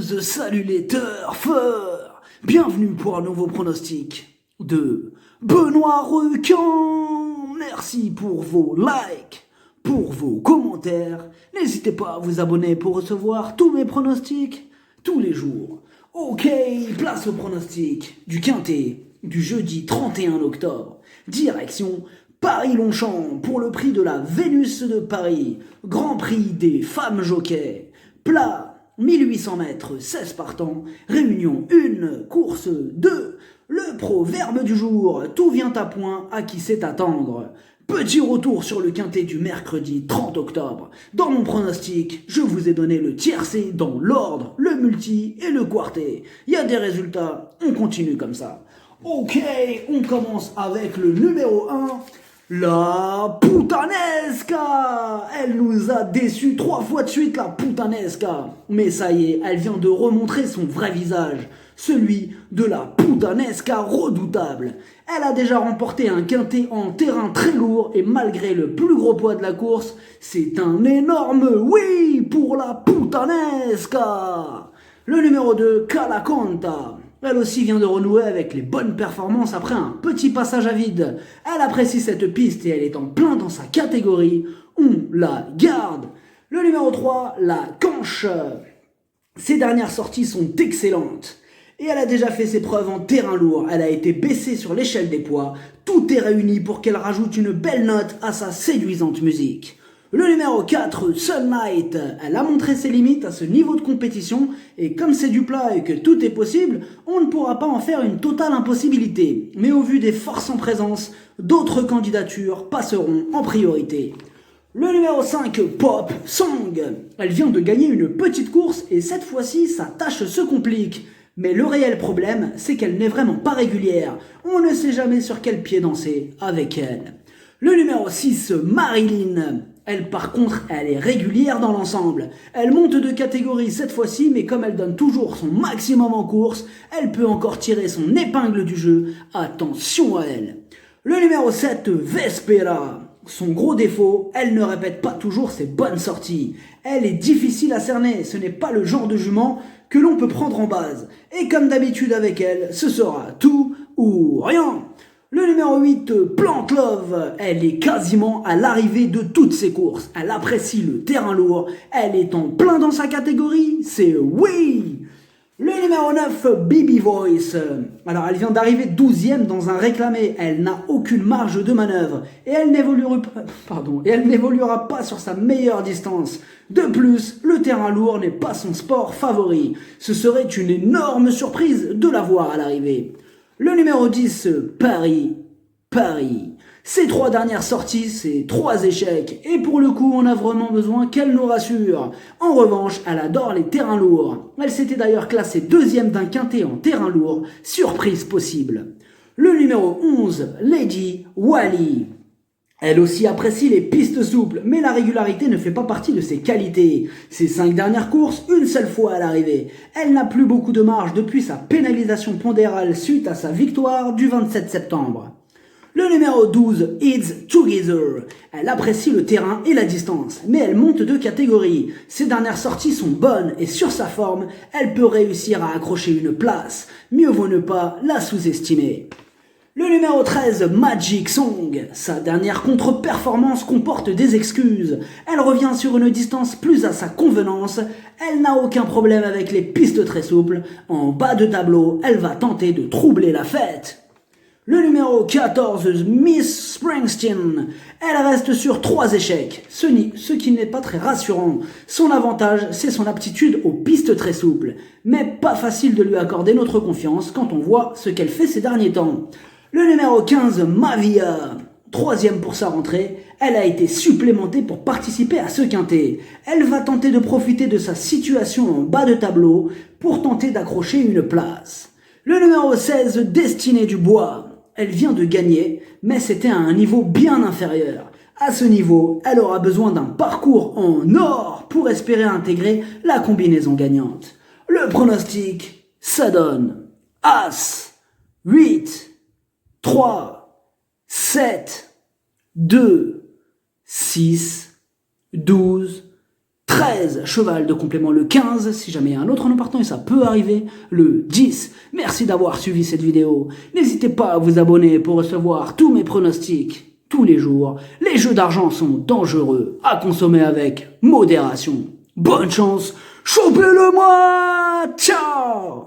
salut les turfeurs. Bienvenue pour un nouveau pronostic de Benoît Requin. Merci pour vos likes, pour vos commentaires. N'hésitez pas à vous abonner pour recevoir tous mes pronostics tous les jours. Ok, place au pronostic du Quintet du jeudi 31 octobre. Direction Paris-Longchamp pour le prix de la Vénus de Paris. Grand prix des femmes jockeys. Plat 1800 mètres, 16 partants. Réunion 1, course 2. Le proverbe du jour, tout vient à point à qui sait attendre. Petit retour sur le Quintet du mercredi 30 octobre. Dans mon pronostic, je vous ai donné le tiercé dans l'ordre, le multi et le quartet. Il y a des résultats, on continue comme ça. Ok, on commence avec le numéro 1. La Putanesca. Elle nous a déçus 3 fois de suite, la Putanesca. Mais ça y est, elle vient de remontrer son vrai visage, celui de la Putanesca redoutable. Elle a déjà remporté un quintet en terrain très lourd et malgré le plus gros poids de la course, c'est un énorme oui pour la Putanesca. Le numéro 2, Calaconta. Elle aussi vient de renouer avec les bonnes performances après un petit passage à vide. Elle apprécie cette piste et elle est en plein dans sa catégorie. On la garde. Le numéro 3, la Canche. Ses dernières sorties sont excellentes. Et elle a déjà fait ses preuves en terrain lourd. Elle a été baissée sur l'échelle des poids. Tout est réuni pour qu'elle rajoute une belle note à sa séduisante musique. Le numéro 4, Sunlight, elle a montré ses limites à ce niveau de compétition et comme c'est du plat et que tout est possible, on ne pourra pas en faire une totale impossibilité. Mais au vu des forces en présence, d'autres candidatures passeront en priorité. Le numéro 5, Pop Song, elle vient de gagner une petite course et cette fois-ci sa tâche se complique. Mais le réel problème, c'est qu'elle n'est vraiment pas régulière. On ne sait jamais sur quel pied danser avec elle. Le numéro 6, Marilyn. Elle, par contre, elle est régulière dans l'ensemble. Elle monte de catégorie cette fois-ci, mais comme elle donne toujours son maximum en course, elle peut encore tirer son épingle du jeu. Attention à elle. Le numéro 7, Vespera. Son gros défaut, elle ne répète pas toujours ses bonnes sorties. Elle est difficile à cerner, ce n'est pas le genre de jument que l'on peut prendre en base. Et comme d'habitude avec elle, ce sera tout ou rien. Le numéro 8, Plant Love, elle est quasiment à l'arrivée de toutes ses courses. Elle apprécie le terrain lourd, elle est en plein dans sa catégorie, c'est oui. Le numéro 9, Baby Voice, alors elle vient d'arriver 12e dans un réclamé, elle n'a aucune marge de manœuvre et elle n'évoluera pas sur sa meilleure distance. De plus, le terrain lourd n'est pas son sport favori. Ce serait une énorme surprise de la voir à l'arrivée. Le numéro 10, Paris. Ces 3 dernières sorties, c'est 3 échecs. Et pour le coup, on a vraiment besoin qu'elle nous rassure. En revanche, elle adore les terrains lourds. Elle s'était d'ailleurs classée 2e d'un quintet en terrain lourd. Surprise possible. Le numéro 11, Lady Wally. Elle aussi apprécie les pistes souples, mais la régularité ne fait pas partie de ses qualités. Ses 5 dernières courses, une seule fois à l'arrivée. Elle n'a plus beaucoup de marge depuis sa pénalisation pondérale suite à sa victoire du 27 septembre. Le numéro 12, It's Together. Elle apprécie le terrain et la distance, mais elle monte de catégorie. Ses dernières sorties sont bonnes et sur sa forme, elle peut réussir à accrocher une place. Mieux vaut ne pas la sous-estimer. Le numéro 13, Magic Song. Sa dernière contre-performance comporte des excuses. Elle revient sur une distance plus à sa convenance. Elle n'a aucun problème avec les pistes très souples. En bas de tableau, elle va tenter de troubler la fête. Le numéro 14, Miss Springsteen. Elle reste sur 3 échecs, ce qui n'est pas très rassurant. Son avantage, c'est son aptitude aux pistes très souples. Mais pas facile de lui accorder notre confiance quand on voit ce qu'elle fait ces derniers temps. Le numéro 15, Mavia, 3e pour sa rentrée, elle a été supplémentée pour participer à ce quintet. Elle va tenter de profiter de sa situation en bas de tableau pour tenter d'accrocher une place. Le numéro 16, Destinée du Bois, elle vient de gagner, mais c'était à un niveau bien inférieur. À ce niveau, elle aura besoin d'un parcours en or pour espérer intégrer la combinaison gagnante. Le pronostic, ça donne As, 8, 3, 7, 2, 6, 12, 13. 13, cheval de complément le 15, si jamais il y a un autre nom partant et ça peut arriver, le 10. Merci d'avoir suivi cette vidéo. N'hésitez pas à vous abonner pour recevoir tous mes pronostics tous les jours. Les jeux d'argent sont dangereux, à consommer avec modération. Bonne chance, chopez-le moi. Ciao.